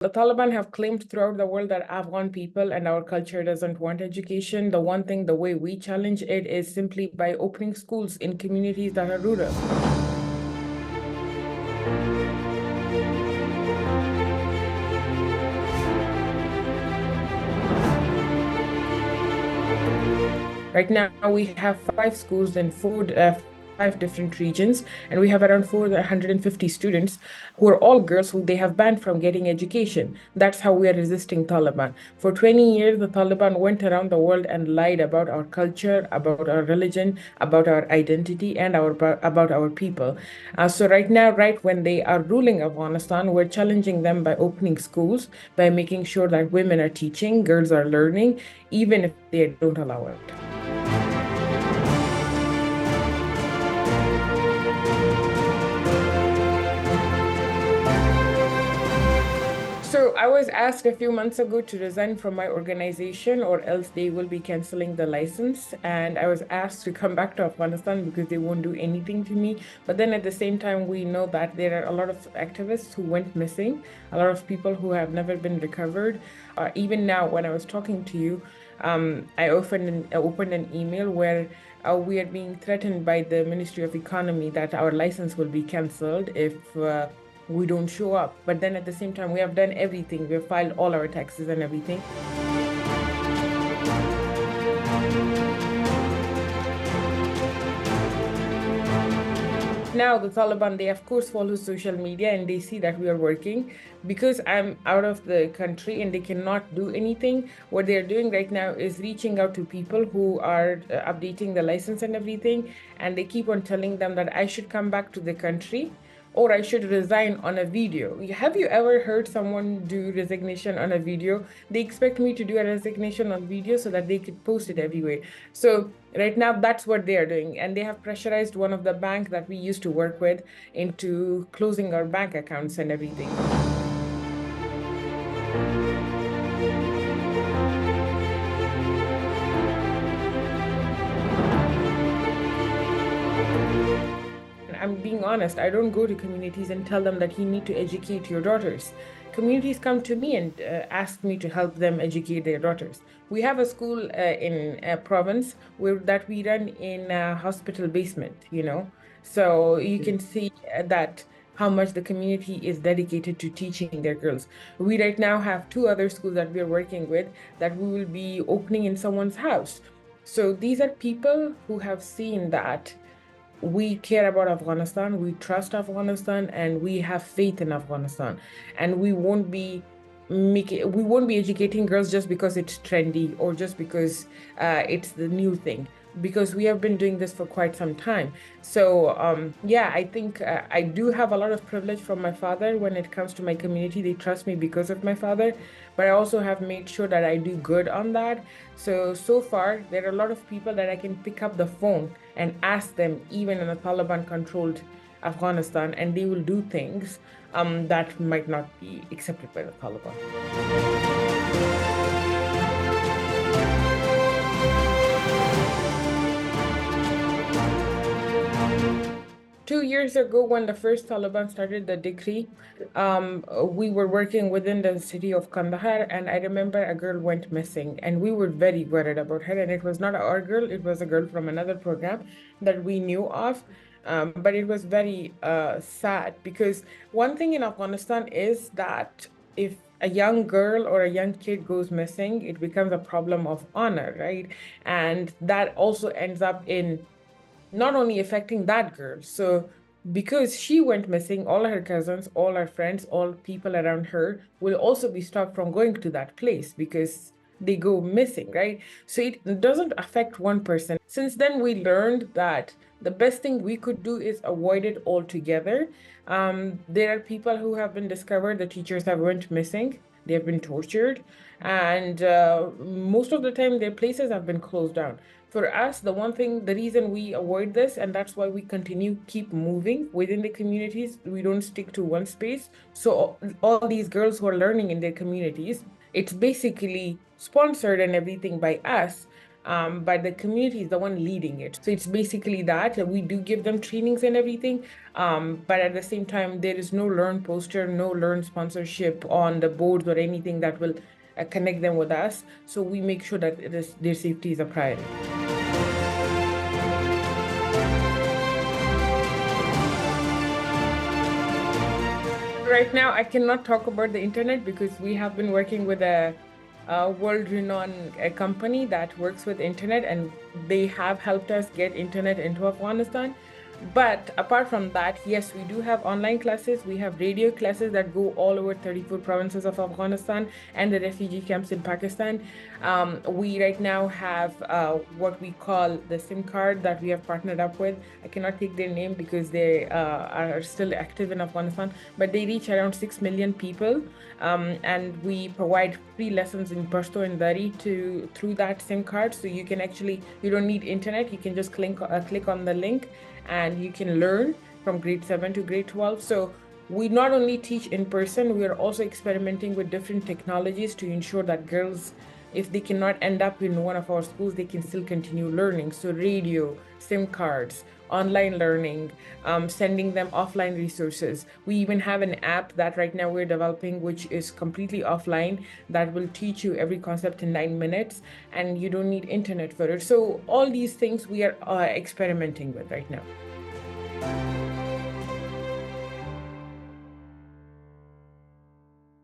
The Taliban have claimed throughout the world that Afghan people and our culture doesn't want education. The one thing, the way we challenge it is simply by opening schools in communities that are rural. Right now, we have 5 schools in 5 different regions, and we have around 450 students who are all girls who they have banned from getting education. That's how we are resisting Taliban. For 20 years, the Taliban went around the world and lied about our culture, about our religion, about our identity, and about our people. So right now, right when they are ruling Afghanistan, we're challenging them by opening schools, by making sure that women are teaching, girls are learning, even if they don't allow it. So I was asked a few months ago to resign from my organization or else they will be canceling the license. And I was asked to come back to Afghanistan because they won't do anything to me. But then at the same time, we know that there are a lot of activists who went missing, a lot of people who have never been recovered. Even now, when I was talking to you, I opened an email where we are being threatened by the Ministry of Economy that our license will be canceled if we don't show up. But then at the same time, we have done everything. We have filed all our taxes and everything. Now the Taliban, they of course follow social media and they see that we are working. Because I'm out of the country and they cannot do anything, what they're doing right now is reaching out to people who are updating the license and everything, and they keep on telling them that I should come back to the country or I should resign on a video. Have you ever heard someone do resignation on a video? They expect me to do a resignation on video so that they could post it everywhere. So right now, that's what they are doing. And they have pressurized one of the banks that we used to work with into closing our bank accounts and everything. I'm being honest, I don't go to communities and tell them that you need to educate your daughters. Communities come to me and ask me to help them educate their daughters. We have a school in a province that we run in a hospital basement, So you can see that how much the community is dedicated to teaching their girls. We right now have 2 other schools that we are working with that we will be opening in someone's house. So these are people who have seen that we care about Afghanistan, we trust Afghanistan, and we have faith in Afghanistan. And we won't be educating girls just because it's trendy or just because it's the new thing, because we have been doing this for quite some time. So yeah, I think I do have a lot of privilege from my father when it comes to my community. They trust me because of my father, but I also have made sure that I do good on that. So far, there are a lot of people that I can pick up the phone and ask them, even in a Taliban-controlled Afghanistan, and they will do things that might not be accepted by the Taliban. 2 years ago, when the first Taliban started the decree, we were working within the city of Kandahar, and I remember a girl went missing, and we were very worried about her. And it was not our girl; it was a girl from another program that we knew of. But it was very sad, because one thing in Afghanistan is that if a young girl or a young kid goes missing, it becomes a problem of honor, right? And that also ends up in not only affecting that girl. So because she went missing, all her cousins, all her friends, all people around her will also be stopped from going to that place because they go missing, right? So it doesn't affect one person. Since then, we learned that the best thing we could do is avoid it altogether. There are people who have been discovered, the teachers have went missing, they have been tortured, and most of the time their places have been closed down. For us, the reason we avoid this, and that's why we keep moving within the communities, we don't stick to one space. So all these girls who are learning in their communities, it's basically sponsored and everything by us. but the community is the one leading it. So it's basically that we do give them trainings and everything, but at the same time, there is no learn poster, no learn sponsorship on the boards or anything that will connect them with us. So we make sure that their safety is a priority. Right now, I cannot talk about the internet because we have been working with a world-renowned company that works with internet, and they have helped us get internet into Afghanistan. But apart from that, yes, we do have online classes. We have radio classes that go all over 34 provinces of Afghanistan and the refugee camps in Pakistan. We right now have what we call the SIM card that we have partnered up with. I cannot take their name because they are still active in Afghanistan, but they reach around 6 million people. And we provide free lessons in Pashto and Dari through that SIM card. So you can actually, you don't need internet. You can just click on the link and you can learn from grade 7 to grade 12. So we not only teach in person, we are also experimenting with different technologies to ensure that girls, if they cannot end up in one of our schools, they can still continue learning. So radio, SIM cards, online learning, sending them offline resources. We even have an app that right now we're developing, which is completely offline, that will teach you every concept in 9 minutes, and you don't need internet for it. So all these things we are experimenting with right now.